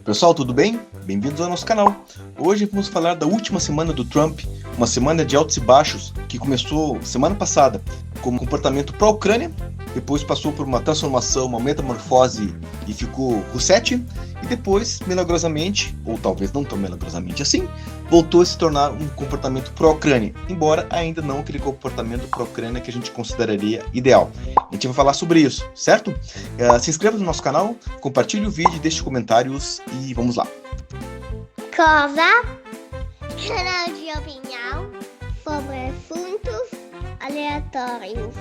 Pessoal, tudo bem? Bem-vindos ao nosso canal. Hoje vamos falar da última semana do Trump, uma semana de altos e baixos que começou semana passada com um comportamento pró-Ucrânia, depois passou por uma transformação, uma metamorfose e ficou Roussetti, e depois, milagrosamente, ou talvez não tão milagrosamente assim, voltou a se tornar um comportamento pró-Ucrânia, embora ainda não aquele comportamento pró-Ucrânia que a gente consideraria ideal. A gente vai falar sobre isso, certo? Se inscreva no nosso canal, compartilhe o vídeo, deixe comentários e vamos lá. Cosa, canal de opinião sobre assuntos aleatórios.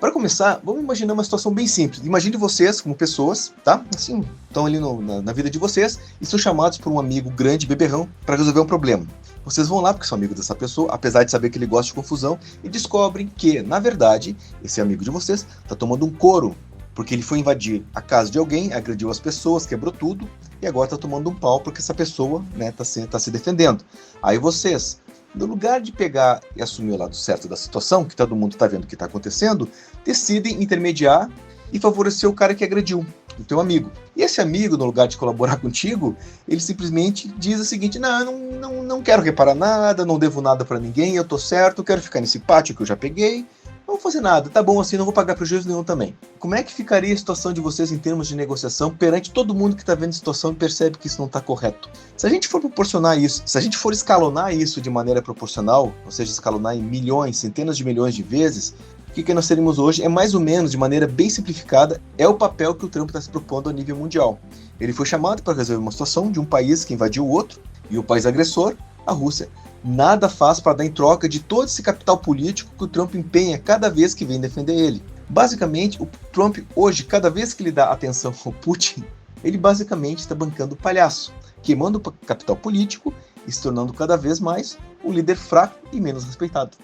Para começar, vamos imaginar uma situação bem simples. Imagine vocês como pessoas, tá? Assim, estão ali na vida de vocês e são chamados por um amigo grande, beberrão, para resolver um problema. Vocês vão lá porque são amigos dessa pessoa, apesar de saber que ele gosta de confusão, e descobrem que, na verdade, esse amigo de vocês está tomando um couro, porque ele foi invadir a casa de alguém, agrediu as pessoas, quebrou tudo, e agora está tomando um pau porque essa pessoa, né, tá se defendendo. Aí vocês, no lugar de pegar e assumir o lado certo da situação, que todo mundo está vendo o que está acontecendo, decidem intermediar e favorecer o cara que agrediu, o teu amigo. E esse amigo, no lugar de colaborar contigo, ele simplesmente diz o seguinte: não quero reparar nada, não devo nada para ninguém, eu tô certo, quero ficar nesse pátio que eu já peguei, não vou fazer nada, tá bom assim, não vou pagar prejuízo nenhum também. Como é que ficaria a situação de vocês em termos de negociação perante todo mundo que está vendo a situação e percebe que isso não está correto? Se a gente for proporcionar isso, se a gente for escalonar isso de maneira proporcional, ou seja, escalonar em milhões, centenas de milhões de vezes, o que nós teremos hoje é mais ou menos, de maneira bem simplificada, é o papel que o Trump está se propondo a nível mundial. Ele foi chamado para resolver uma situação de um país que invadiu o outro, e o país agressor, a Rússia, nada faz para dar em troca de todo esse capital político que o Trump empenha cada vez que vem defender ele. Basicamente, o Trump hoje, cada vez que ele dá atenção ao Putin, ele basicamente está bancando o palhaço, queimando o capital político e se tornando cada vez mais um líder fraco e menos respeitado.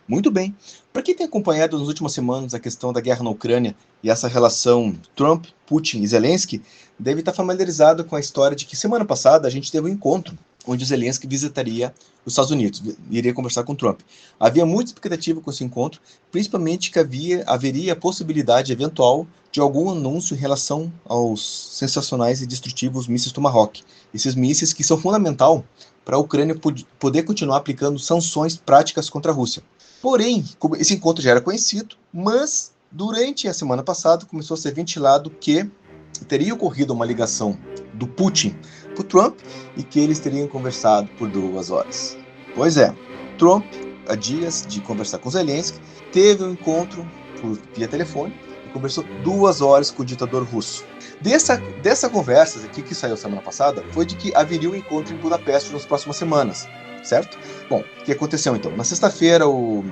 Muito bem. Para quem tem acompanhado nas últimas semanas a questão da guerra na Ucrânia e essa relação Trump, Putin e Zelensky, deve estar familiarizado com a história de que semana passada a gente teve um encontro onde o Zelensky visitaria os Estados Unidos, iria conversar com Trump. Havia muita expectativa com esse encontro, principalmente que haveria a possibilidade eventual de algum anúncio em relação aos sensacionais e destrutivos mísseis Tomahawk. Esses mísseis que são fundamental para a Ucrânia poder continuar aplicando sanções práticas contra a Rússia. Porém, esse encontro já era conhecido, mas durante a semana passada começou a ser ventilado que teria ocorrido uma ligação do Putin para o Trump e que eles teriam conversado por 2 horas. Pois é, Trump, há dias de conversar com Zelensky, teve um encontro via telefone e conversou 2 horas com o ditador russo. Dessa conversa aqui que saiu semana passada foi de que haveria um encontro em Budapeste nas próximas semanas. Certo? Bom, o que aconteceu então? Na sexta-feira, o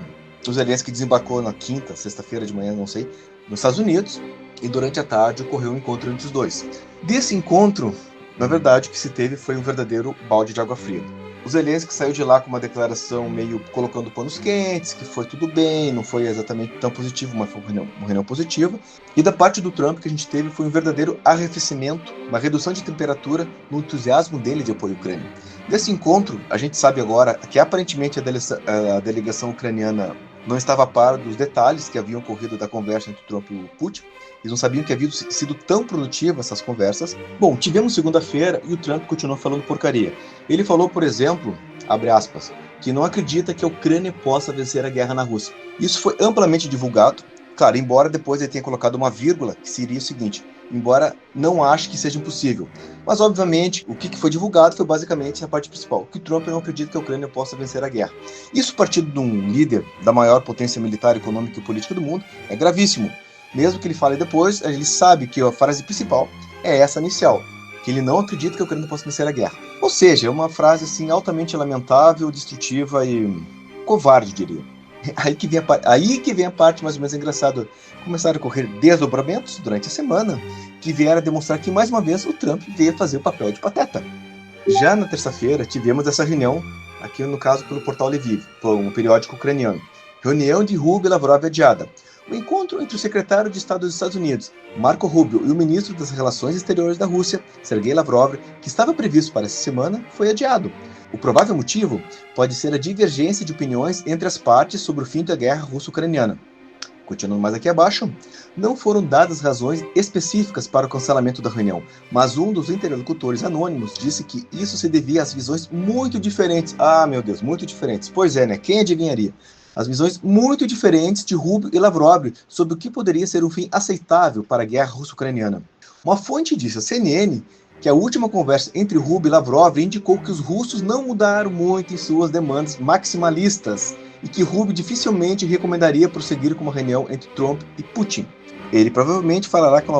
Zelensky desembarcou na quinta, sexta-feira de manhã, não sei, nos Estados Unidos, e durante a tarde ocorreu um encontro entre os dois. Desse encontro, na verdade, o que se teve foi um verdadeiro balde de água fria. O Zelensky saiu de lá com uma declaração meio colocando panos quentes, que foi tudo bem, não foi exatamente tão positivo, mas foi uma reunião positiva. E da parte do Trump, que a gente teve foi um verdadeiro arrefecimento, uma redução de temperatura no entusiasmo dele de apoio à Ucrânia. Desse encontro, a gente sabe agora que aparentemente a delegação ucraniana não estava a par dos detalhes que haviam ocorrido da conversa entre Trump e o Putin. Eles não sabiam que haviam sido tão produtivas essas conversas. Bom, tivemos segunda-feira e o Trump continuou falando porcaria. Ele falou, por exemplo, abre aspas, que não acredita que a Ucrânia possa vencer a guerra na Rússia. Isso foi amplamente divulgado. Claro, embora depois ele tenha colocado uma vírgula, que seria o seguinte: embora não ache que seja impossível. Mas, obviamente, o que foi divulgado foi basicamente a parte principal, que Trump não acredita que a Ucrânia possa vencer a guerra. Isso, partindo de um líder da maior potência militar, econômica e política do mundo, é gravíssimo. Mesmo que ele fale depois, ele sabe que a frase principal é essa inicial, que ele não acredita que a Ucrânia possa vencer a guerra. Ou seja, é uma frase assim, altamente lamentável, destrutiva e covarde, diria. Aí que vem a parte mais ou menos engraçada. Começaram a ocorrer desdobramentos durante a semana que vieram a demonstrar que, mais uma vez, o Trump veio fazer o papel de pateta. Já na terça-feira, tivemos essa reunião, aqui no caso pelo portal Lviv, um periódico ucraniano. Reunião de Rubio e Lavrov adiada. O encontro entre o secretário de Estado dos Estados Unidos, Marco Rubio, e o ministro das Relações Exteriores da Rússia, Sergei Lavrov, que estava previsto para essa semana, foi adiado. O provável motivo pode ser a divergência de opiniões entre as partes sobre o fim da guerra russo-ucraniana. Continuando mais aqui abaixo, não foram dadas razões específicas para o cancelamento da reunião, mas um dos interlocutores anônimos disse que isso se devia às visões muito diferentes. Ah, meu Deus, muito diferentes. Pois é, né? Quem adivinharia? As visões muito diferentes de Rubio e Lavrov sobre o que poderia ser um fim aceitável para a guerra russo-ucraniana. Uma fonte disse à CNN que a última conversa entre Rubio e Lavrov indicou que os russos não mudaram muito em suas demandas maximalistas e que Rubio dificilmente recomendaria prosseguir com uma reunião entre Trump e Putin. Ele provavelmente falará com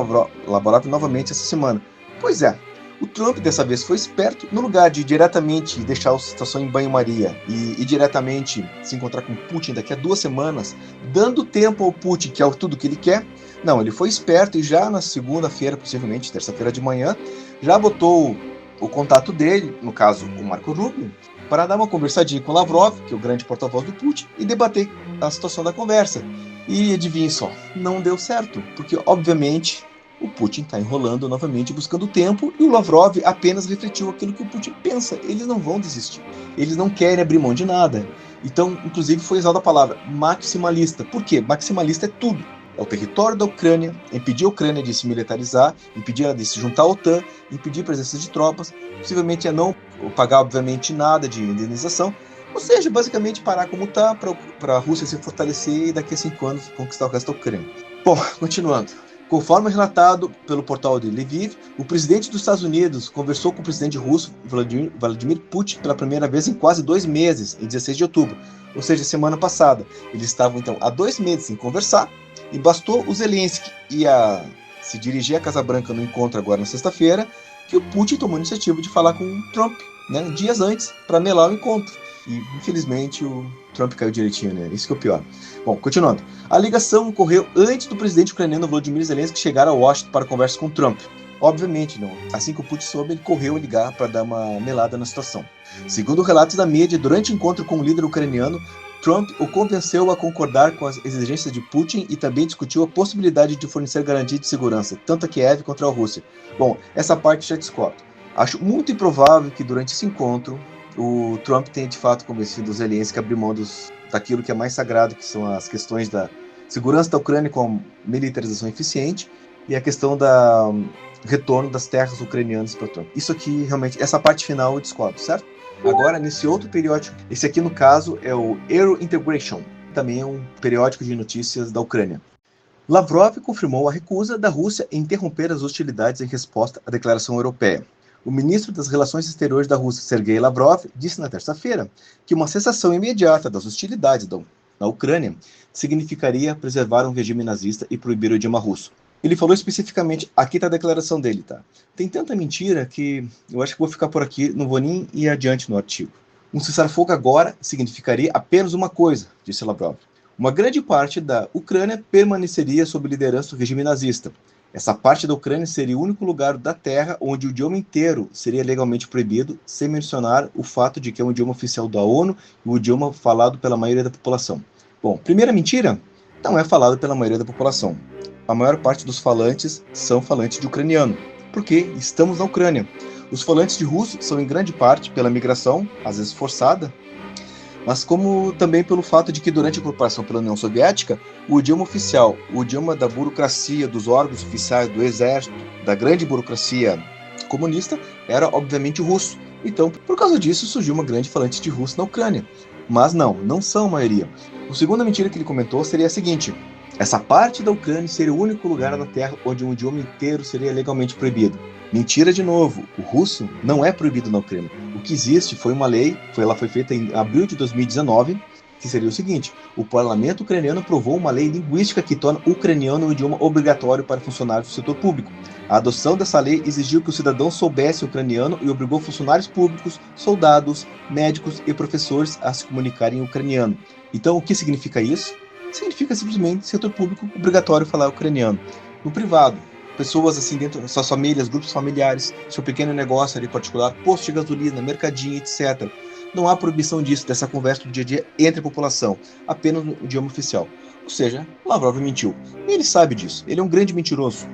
Lavrov novamente essa semana. Pois é, o Trump dessa vez foi esperto, no lugar de diretamente deixar a situação em banho-maria e diretamente se encontrar com Putin daqui a 2 semanas, dando tempo ao Putin, que é tudo que ele quer. Não, ele foi esperto e já na segunda-feira, possivelmente terça-feira de manhã, já botou o contato dele, no caso o Marco Rubio, para dar uma conversadinha com Lavrov, que é o grande porta-voz do Putin, e debater a situação da conversa. E adivinhe só, não deu certo, porque obviamente o Putin está enrolando novamente, buscando tempo, e o Lavrov apenas refletiu aquilo que o Putin pensa. Eles não vão desistir, eles não querem abrir mão de nada. Então, inclusive, foi usada a palavra maximalista. Por quê? Maximalista é tudo. É o território da Ucrânia, impedir a Ucrânia de se militarizar, impedir ela de se juntar à OTAN, impedir a presença de tropas, possivelmente é não pagar, obviamente, nada de indenização, ou seja, basicamente parar como está para a Rússia se fortalecer e daqui a 5 anos conquistar o resto da Ucrânia. Bom, continuando. Conforme relatado pelo portal de Lviv, o presidente dos Estados Unidos conversou com o presidente russo Vladimir Putin pela primeira vez em quase 2 meses, em 16 de outubro, ou seja, semana passada. Eles estavam então há 2 meses sem conversar, e bastou o Zelensky se dirigir à Casa Branca no encontro agora na sexta-feira, que o Putin tomou a iniciativa de falar com o Trump, né, dias antes, para melar o encontro. E, infelizmente, o Trump caiu direitinho, né? Isso que é o pior. Bom, continuando. A ligação ocorreu antes do presidente ucraniano Volodymyr Zelensky chegar a Washington para conversa com Trump. Obviamente, não. Assim que o Putin soube, ele correu a ligar para dar uma melada na situação. Segundo relatos da mídia, durante o encontro com o líder ucraniano, Trump o convenceu a concordar com as exigências de Putin e também discutiu a possibilidade de fornecer garantia de segurança, tanto a Kiev quanto a Rússia. Bom, essa parte já discordo. Acho muito improvável que durante esse encontro o Trump tenha de fato convencido o Zelensky a abrir mão daquilo que é mais sagrado, que são as questões da segurança da Ucrânia com militarização eficiente e a questão da retorno das terras ucranianas para Trump. Isso aqui, realmente, essa parte final eu discordo, certo? Agora, nesse outro periódico, esse aqui no caso é o Eurointegration, também é um periódico de notícias da Ucrânia. Lavrov confirmou a recusa da Rússia em interromper as hostilidades em resposta à declaração europeia. O ministro das Relações Exteriores da Rússia, Sergei Lavrov, disse na terça-feira que uma cessação imediata das hostilidades na Ucrânia significaria preservar um regime nazista e proibir o idioma russo. Ele falou especificamente, aqui está a declaração dele, tá? Tem tanta mentira que eu acho que vou ficar por aqui, não vou nem ir adiante no artigo. Um cessar-fogo agora significaria apenas uma coisa, disse Lavrov. Uma grande parte da Ucrânia permaneceria sob liderança do regime nazista. Essa parte da Ucrânia seria o único lugar da Terra onde o idioma inteiro seria legalmente proibido, sem mencionar o fato de que é um idioma oficial da ONU e o idioma falado pela maioria da população. Bom, primeira mentira, não é falado pela maioria da população. A maior parte dos falantes são falantes de ucraniano, porque estamos na Ucrânia. Os falantes de russo são em grande parte pela migração, às vezes forçada, mas como também pelo fato de que durante a ocupação pela União Soviética, o idioma oficial, o idioma da burocracia, dos órgãos oficiais, do exército, da grande burocracia comunista, era obviamente o russo. Então, por causa disso, surgiu uma grande falante de russo na Ucrânia. Mas não são a maioria. A segunda mentira que ele comentou seria a seguinte: essa parte da Ucrânia seria o único lugar na Terra onde um idioma inteiro seria legalmente proibido. Mentira de novo, o russo não é proibido na Ucrânia. O que existe foi uma lei, ela foi feita em abril de 2019, que seria o seguinte: o parlamento ucraniano aprovou uma lei linguística que torna o ucraniano um idioma obrigatório para funcionários do setor público. A adoção dessa lei exigiu que o cidadão soubesse ucraniano e obrigou funcionários públicos, soldados, médicos e professores a se comunicarem em ucraniano. Então, o que significa isso? Significa simplesmente setor público obrigatório falar ucraniano. No privado, pessoas assim dentro das suas famílias, grupos familiares, seu pequeno negócio ali particular, posto de gasolina, mercadinho, etc. Não há proibição disso, dessa conversa do dia a dia entre a população, apenas no idioma oficial. Ou seja, Lavrov mentiu. E ele sabe disso, ele é um grande mentiroso.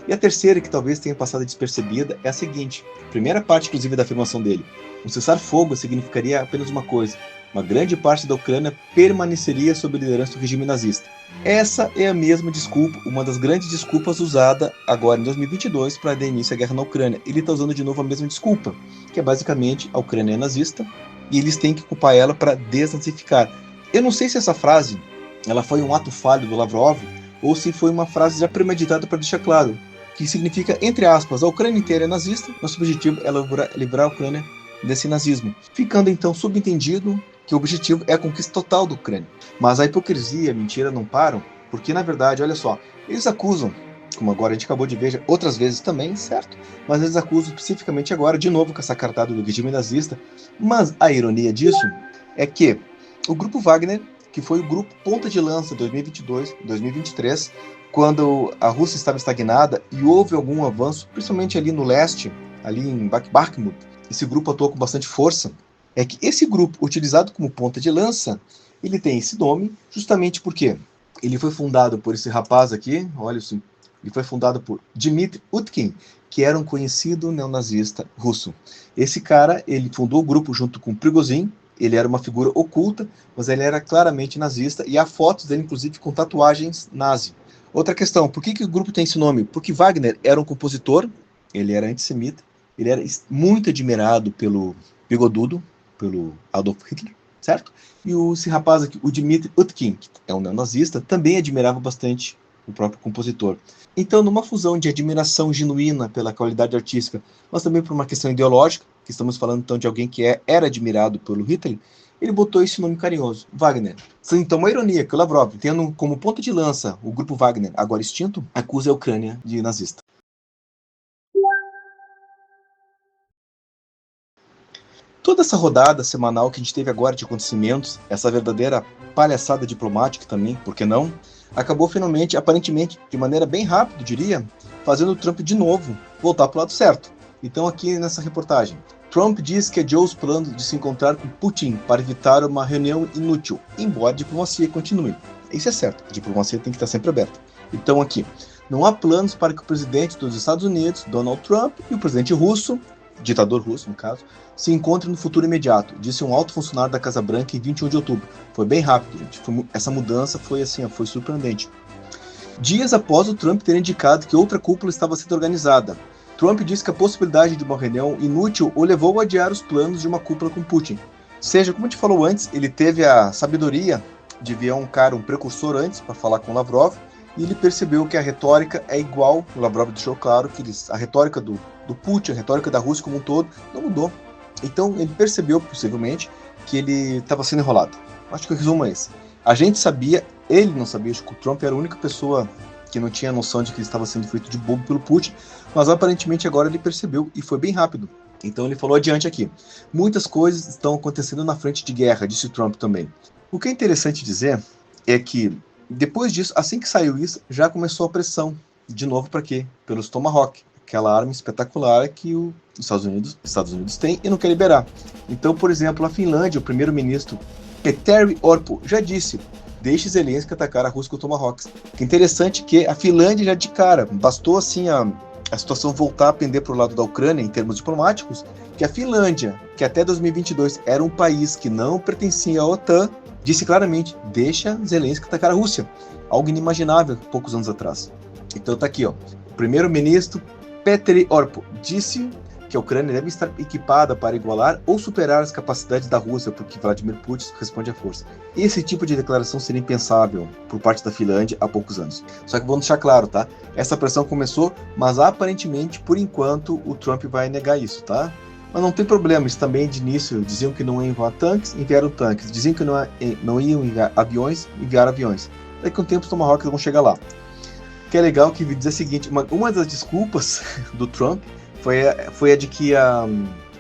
E a terceira, que talvez tenha passado despercebida, é a seguinte. A primeira parte, inclusive, da afirmação dele. Um cessar-fogo significaria apenas uma coisa. Uma grande parte da Ucrânia permaneceria sob a liderança do regime nazista. Essa é a mesma desculpa, uma das grandes desculpas usada agora em 2022 para dar início à guerra na Ucrânia. Ele está usando de novo a mesma desculpa, que é basicamente a Ucrânia é nazista e eles têm que culpar ela para desnazificar. Eu não sei se essa frase ela foi um ato falho do Lavrov ou se foi uma frase já premeditada para deixar claro, que significa, entre aspas, a Ucrânia inteira é nazista, nosso objetivo é livrar a Ucrânia desse nazismo. Ficando então subentendido que o objetivo é a conquista total da Ucrânia. Mas a hipocrisia e a mentira não param, porque na verdade, olha só, eles acusam, como agora a gente acabou de ver outras vezes também, certo? Mas eles acusam especificamente agora, de novo com essa cartada do regime nazista, mas a ironia disso é que o grupo Wagner, que foi o grupo ponta de lança em 2022, 2023, quando a Rússia estava estagnada e houve algum avanço, principalmente ali no leste, ali em Bakhmut, esse grupo atuou com bastante força, é que esse grupo, utilizado como ponta de lança, ele tem esse nome justamente porque ele foi fundado por esse rapaz aqui, olha assim, ele foi fundado por Dmitry Utkin, que era um conhecido neonazista russo. Esse cara, ele fundou o grupo junto com Prigozhin, ele era uma figura oculta, mas ele era claramente nazista, e há fotos dele, inclusive, com tatuagens nazi. Outra questão, por que o grupo tem esse nome? Porque Wagner era um compositor, ele era antissemita, ele era muito admirado pelo Bigodudo, pelo Adolf Hitler, certo? E esse rapaz aqui, o Dmitry Utkin, que é um neonazista, também admirava bastante o próprio compositor. Então, numa fusão de admiração genuína pela qualidade artística, mas também por uma questão ideológica, que estamos falando então de alguém que era admirado pelo Hitler, ele botou esse nome carinhoso, Wagner. Então, uma ironia que o Lavrov, tendo como ponta de lança o grupo Wagner, agora extinto, acusa a Ucrânia de nazista. Toda essa rodada semanal que a gente teve agora de acontecimentos, essa verdadeira palhaçada diplomática também, por que não? Acabou finalmente, aparentemente, de maneira bem rápida, eu diria, fazendo o Trump de novo voltar para o lado certo. Então aqui nessa reportagem, Trump diz que adiou os planos de se encontrar com Putin para evitar uma reunião inútil, embora a diplomacia continue. Isso é certo, a diplomacia tem que estar sempre aberta. Então aqui, não há planos para que o presidente dos Estados Unidos, Donald Trump, e o presidente russo, ditador russo no caso, se encontrem no futuro imediato, disse um alto funcionário da Casa Branca em 21 de outubro. Foi bem rápido, gente. Essa mudança foi assim, foi surpreendente. Dias após o Trump ter indicado que outra cúpula estava sendo organizada, Trump disse que a possibilidade de uma reunião inútil o levou a adiar os planos de uma cúpula com Putin. Ou seja, como a gente falou antes, ele teve a sabedoria de enviar um precursor antes para falar com Lavrov, e ele percebeu que a retórica é igual. O Lavrov deixou claro que a retórica do Putin, a retórica da Rússia como um todo, não mudou. Então ele percebeu, possivelmente, que ele estava sendo enrolado. Acho que o resumo é esse. A gente sabia, ele não sabia, acho que o Trump era a única pessoa que não tinha noção de que ele estava sendo feito de bobo pelo Putin, mas aparentemente agora ele percebeu e foi bem rápido. Então ele falou adiante aqui. Muitas coisas estão acontecendo na frente de guerra, disse Trump também. O que é interessante dizer é que depois disso, assim que saiu isso, já começou a pressão. De novo para quê? Pelos Tomahawk. Aquela arma espetacular que os Estados Unidos têm e não quer liberar. Então, por exemplo, a Finlândia, o primeiro-ministro Petteri Orpo já disse: deixe Zelensky atacar a Rússia com Tomahawks. Que interessante que a Finlândia já de cara, bastou assim a situação voltar a pender para o lado da Ucrânia em termos diplomáticos, que a Finlândia, que até 2022 era um país que não pertencia à OTAN, disse claramente: deixa Zelensky atacar a Rússia. Algo inimaginável poucos anos atrás. Então tá aqui, ó. O primeiro-ministro Petteri Orpo disse que a Ucrânia deve estar equipada para igualar ou superar as capacidades da Rússia, porque Vladimir Putin responde à força. Esse tipo de declaração seria impensável por parte da Finlândia há poucos anos. Só que vamos deixar claro, tá? Essa pressão começou, mas aparentemente, por enquanto, o Trump vai negar isso, tá? Mas não tem problema, isso também de início diziam que não iam enviar tanques, enviaram tanques. Diziam que não iam enviar aviões, enviaram aviões. Daqui a um tempo os Tomahawks vão chegar lá. O que é legal que dizer o seguinte, uma das desculpas do Trump foi a de que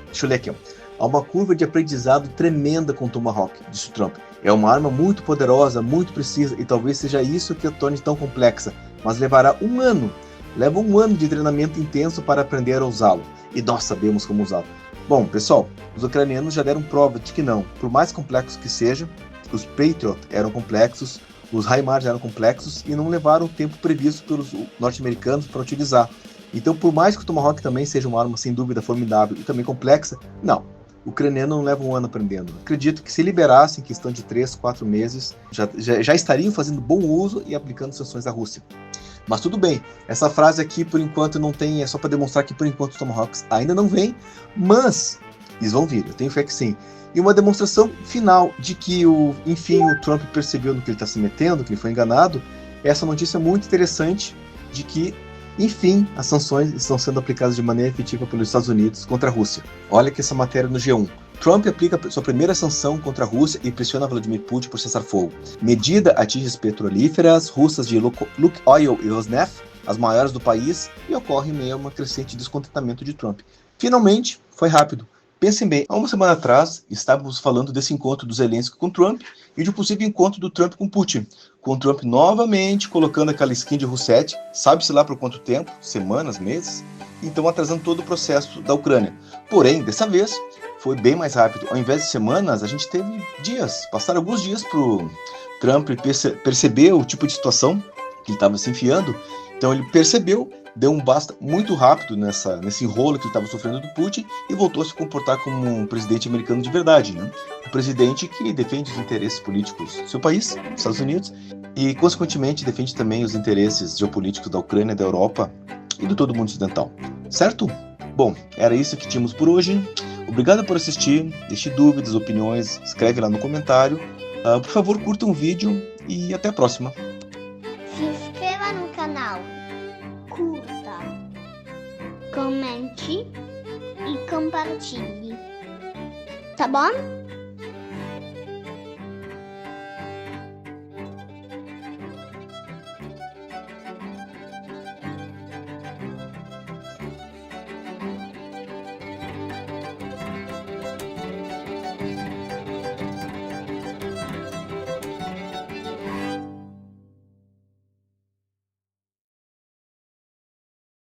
deixa eu ler aqui, ó. Há uma curva de aprendizado tremenda com o Tomahawk, disse o Trump. É uma arma muito poderosa, muito precisa, e talvez seja isso que a torne tão complexa, mas levará um ano. Leva um ano de treinamento intenso para aprender a usá-lo, e nós sabemos como usá-lo. Bom, pessoal, os ucranianos já deram prova de que não, por mais complexos que sejam, os Patriot eram complexos, Os HIMARS eram complexos e não levaram o tempo previsto pelos norte-americanos para utilizar. Então, por mais que o Tomahawk também seja uma arma sem dúvida formidável e também complexa, não. O ucraniano não leva um ano aprendendo. Acredito que se liberasse em questão de 3, 4 meses, já estariam fazendo bom uso e aplicando sanções à Rússia. Mas tudo bem, essa frase aqui por enquanto não tem, é só para demonstrar que por enquanto os Tomahawks ainda não vêm, mas eles vão vir, eu tenho fé que sim. E uma demonstração final de que, enfim, o Trump percebeu no que ele está se metendo, que ele foi enganado, essa notícia muito interessante de que, enfim, as sanções estão sendo aplicadas de maneira efetiva pelos Estados Unidos contra a Rússia. Olha que essa matéria no G1. Trump aplica sua primeira sanção contra a Rússia e pressiona Vladimir Putin por cessar fogo. Medida atinge as petrolíferas russas de Lukoil e Rosneft, as maiores do país, e ocorre em meio a um crescente descontentamento de Trump. Finalmente, foi rápido. Pensem bem, há uma semana atrás, estávamos falando desse encontro do Zelensky com Trump e de um possível encontro do Trump com Putin, com Trump novamente colocando aquela skin de Rousseff, sabe-se lá por quanto tempo, semanas, meses, então atrasando todo o processo da Ucrânia. Porém, dessa vez, foi bem mais rápido. Ao invés de semanas, a gente teve dias, passaram alguns dias para o Trump perceber o tipo de situação que ele estava se enfiando, então ele percebeu, deu um basta muito rápido nesse enrolo que ele estava sofrendo do Putin e voltou a se comportar como um presidente americano de verdade, né? Um presidente que defende os interesses políticos do seu país, Estados Unidos, e consequentemente defende também os interesses geopolíticos da Ucrânia, da Europa e de todo o mundo ocidental. Certo? Bom, era isso que tínhamos por hoje. Obrigado por assistir, deixe dúvidas, opiniões, escreve lá no comentário. Por favor, curta um vídeo e até a próxima. Se inscreva no canal, curta, comente e compartilhe. Tá bom?